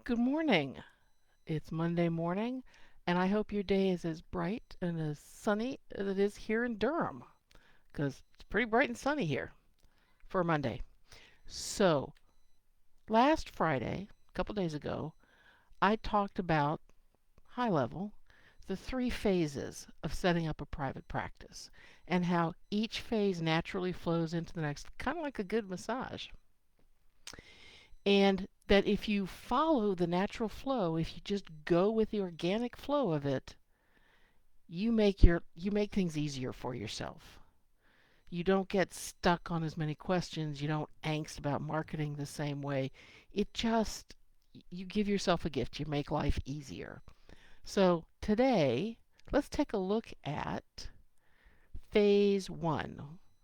Good morning. It's Monday morning, and I hope your day is as bright and as sunny as it is here in Durham, because it's pretty bright and sunny here for a Monday. So, last Friday, a couple days ago, I talked about, high level, the three phases of setting up a private practice and how each phase naturally flows into the next, kind of like a good massage. And that if you follow the natural flow, if you just go with the organic flow of it, you make things easier for yourself. You don't get stuck on as many questions, you don't angst about marketing the same way. It just you give yourself a gift, you make life easier. So, today, let's take a look at phase 1,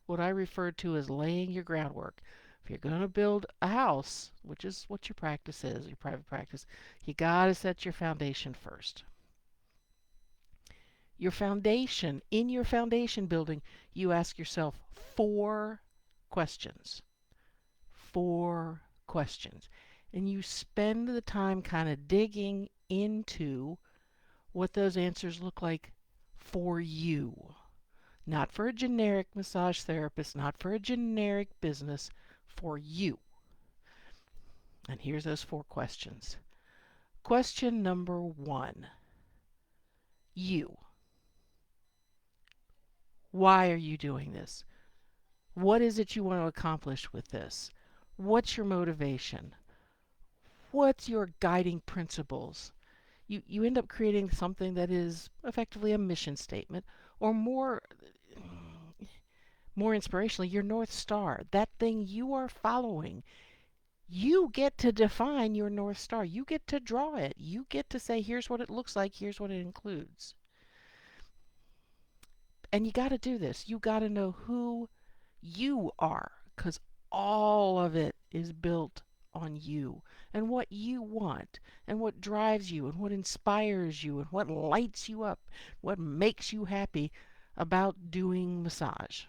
what I refer to as laying your groundwork. If you're going to build a house, which is what your practice is, your private practice, you got to set your foundation first. Your foundation, in your foundation building, you ask yourself four questions. Four questions. And you spend the time kind of digging into what those answers look like for you. Not for a generic massage therapist, not for a generic business, for you. And here's those four questions. Question number 1. You. Why are you doing this? What is it you want to accomplish with this? What's your motivation? What's your guiding principles? You end up creating something that is effectively a mission statement, or more inspirationally, your North Star, that thing you are following. You get to define your North Star. You get to draw it. You get to say, here's what it looks like, here's what it includes. And you got to do this. You got to know who you are, because all of it is built on you and what you want and what drives you and what inspires you and what lights you up, what makes you happy about doing massage.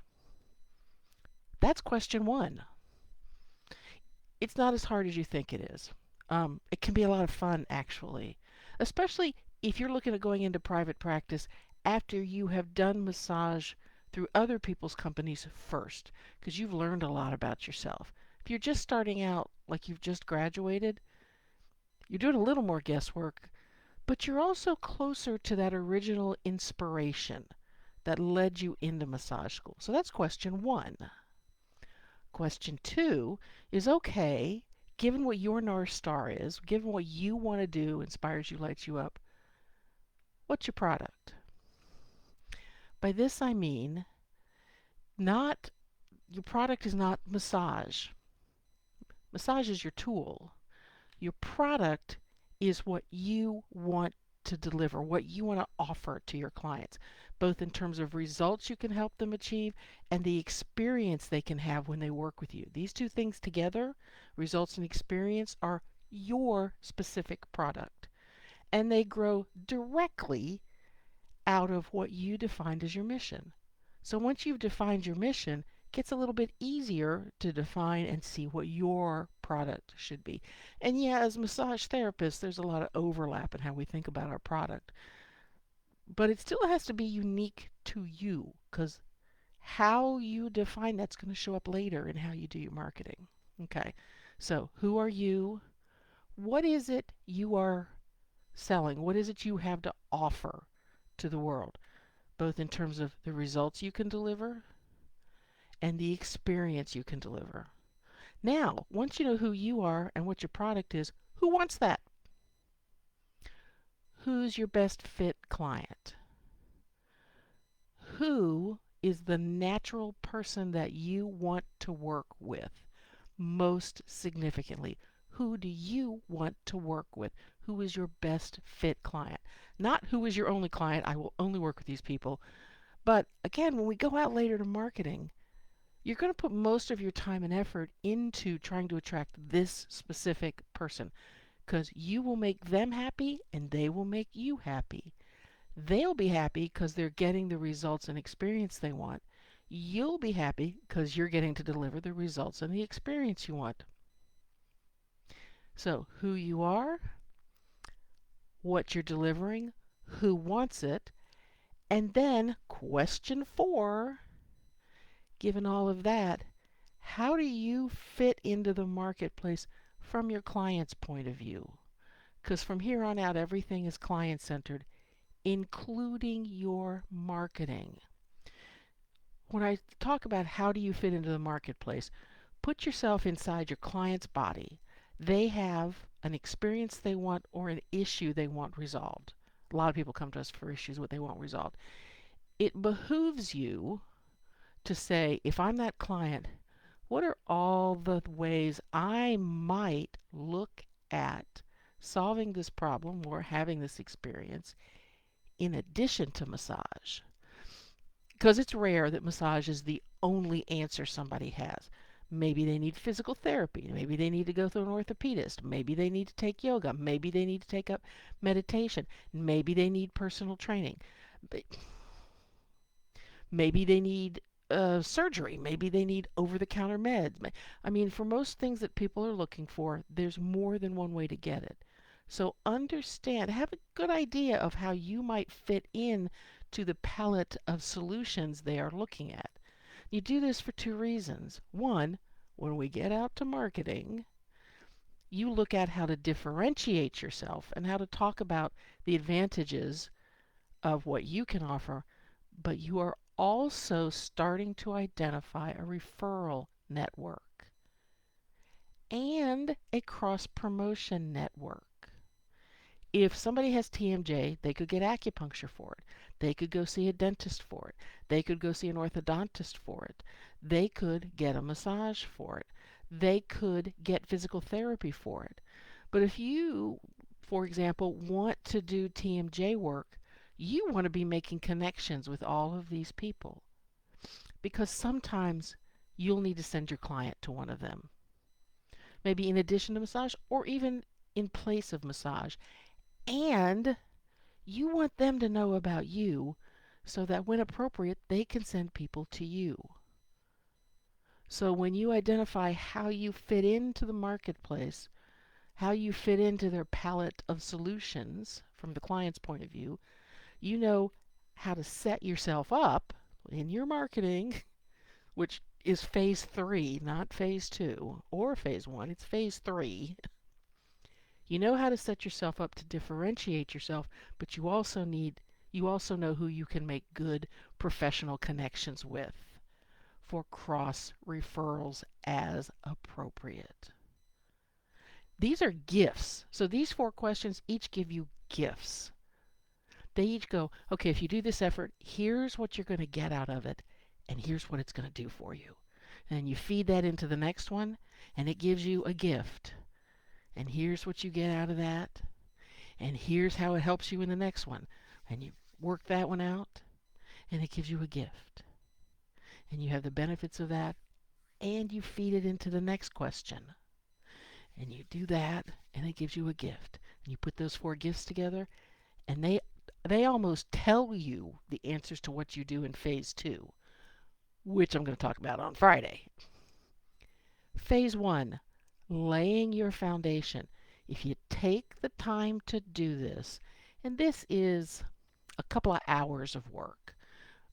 That's question 1. It's not as hard as you think it is. It can be a lot of fun, actually, especially if you're looking at going into private practice after you have done massage through other people's companies first, because you've learned a lot about yourself. If you're just starting out, like you've just graduated, you're doing a little more guesswork, but you're also closer to that original inspiration that led you into massage school. So that's question 1. Question 2 is, okay, given what your North Star is, given what you want to do, inspires you, lights you up, what's your product? By this I mean, not your product is not massage. Massage is your tool. Your product is what you want to deliver, what you want to offer to your clients, both in terms of results you can help them achieve and the experience they can have when they work with you. These two things together, results and experience, are your specific product. And they grow directly out of what you defined as your mission. So once you've defined your mission, it gets a little bit easier to define and see what your product should be. And yeah, as massage therapists, there's a lot of overlap in how we think about our product. But it still has to be unique to you, because how you define that's going to show up later in how you do your marketing. Okay, so who are you? What is it you are selling? What is it you have to offer to the world, both in terms of the results you can deliver and the experience you can deliver? Now, once you know who you are and what your product is, who wants that? Who's your best fit client? Who is the natural person that you want to work with most significantly? Who do you want to work with? Who is your best fit client? Not who is your only client, I will only work with these people. But again, when we go out later to marketing, you're going to put most of your time and effort into trying to attract this specific person, because you will make them happy and they will make you happy. They'll be happy because they're getting the results and experience they want. You'll be happy because you're getting to deliver the results and the experience you want. So, who you are, what you're delivering, who wants it, and then question 4, given all of that, how do you fit into the marketplace from your client's point of view? Because from here on out, everything is client-centered, including your marketing. When I talk about how do you fit into the marketplace, put yourself inside your client's body. They have an experience they want or an issue they want resolved. A lot of people come to us for issues what they want resolved. It behooves you to say, if I'm that client, what are all the ways I might look at solving this problem or having this experience in addition to massage? Because it's rare that massage is the only answer somebody has. Maybe they need physical therapy. Maybe they need to go through an orthopedist. Maybe they need to take yoga. Maybe they need to take up meditation. Maybe they need personal training. Maybe they need surgery. Maybe they need over-the-counter meds. I mean, for most things that people are looking for, there's more than one way to get it. So understand, have a good idea of how you might fit in to the palette of solutions they are looking at. You do this for 2 reasons. One, when we get out to marketing, you look at how to differentiate yourself and how to talk about the advantages of what you can offer, but you are also starting to identify a referral network and a cross-promotion network. If somebody has TMJ, they could get acupuncture for it. They could go see a dentist for it. They could go see an orthodontist for it. They could get a massage for it. They could get physical therapy for it. But if you, for example, want to do TMJ work, you want to be making connections with all of these people. Because sometimes you'll need to send your client to one of them. Maybe in addition to massage or even in place of massage. And you want them to know about you so that when appropriate, they can send people to you. So when you identify how you fit into the marketplace, how you fit into their palette of solutions from the client's point of view, you know how to set yourself up in your marketing, which is phase 3, not phase 2 or phase 1, it's phase 3. You know how to set yourself up to differentiate yourself, but you also know who you can make good professional connections with for cross referrals as appropriate. These are gifts. So these 4 questions each give you gifts. They each go, okay, if you do this effort, here's what you're going to get out of it, and here's what it's going to do for you. And you feed that into the next one, and it gives you a gift. And here's what you get out of that. And here's how it helps you in the next one. And you work that one out, and it gives you a gift. And you have the benefits of that, and you feed it into the next question. And you do that, and it gives you a gift. And you put those 4 gifts together, and they almost tell you the answers to what you do in phase 2, which I'm going to talk about on Friday. Phase 1, laying your foundation. If you take the time to do this, and this is a couple of hours of work,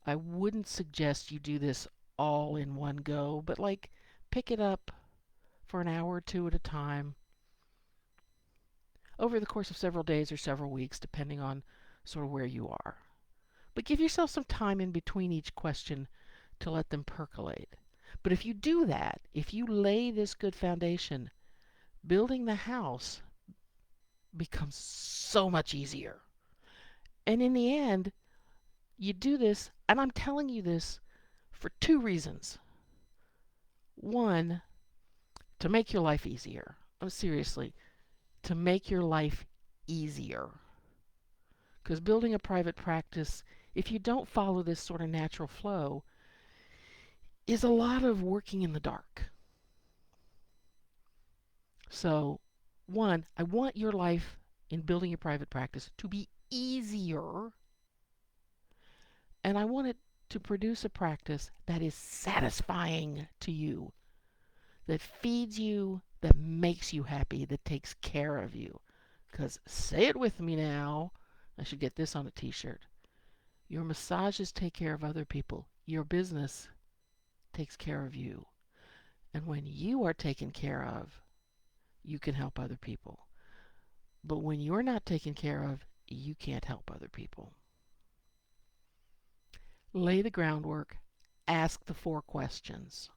I wouldn't suggest you do this all in one go, but like pick it up for an hour or 2 at a time over the course of several days or several weeks, depending on sort of where you are. But give yourself some time in between each question to let them percolate. But if you do that, if you lay this good foundation, building the house becomes so much easier. And in the end, you do this, and I'm telling you this for 2 reasons. One, to make your life easier. Oh, seriously, to make your life easier. Because building a private practice, if you don't follow this sort of natural flow, is a lot of working in the dark. So, one, I want your life in building your private practice to be easier, and I want it to produce a practice that is satisfying to you, that feeds you, that makes you happy, that takes care of you. Because say it with me now. I should get this on a t-shirt. Your massages take care of other people. Your business takes care of you. And when you are taken care of, you can help other people. But when you're not taken care of, you can't help other people. Lay the groundwork. Ask the 4 questions.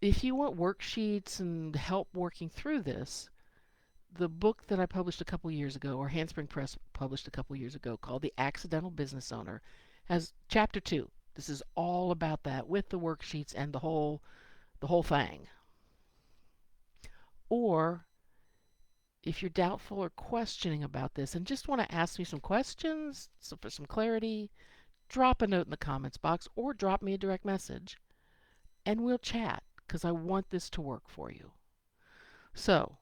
If you want worksheets and help working through this, the book that I published a couple years ago, or Handspring Press published a couple years ago, called The Accidental Business Owner, has chapter 2. This is all about that with the worksheets and the whole thing. Or if you're doubtful or questioning about this and just want to ask me some questions for some clarity, drop a note in the comments box or drop me a direct message and we'll chat because I want this to work for you. So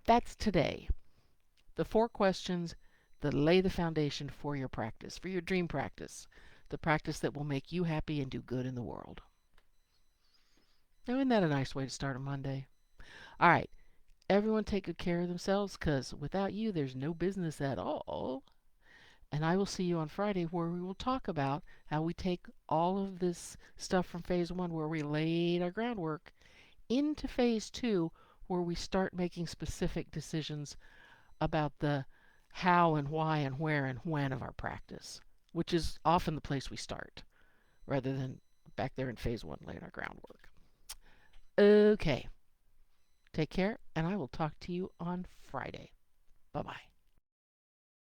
that's today. The 4 questions that lay the foundation for your practice, for your dream practice, the practice that will make you happy and do good in the world. Now, isn't that a nice way to start a Monday? All right, everyone take good care of themselves because without you, there's no business at all. And I will see you on Friday where we will talk about how we take all of this stuff from phase 1 where we laid our groundwork into phase 2 where we start making specific decisions about the how and why and where and when of our practice, which is often the place we start rather than back there in phase 1 laying our groundwork. Okay, take care, and I will talk to you on Friday. Bye-bye.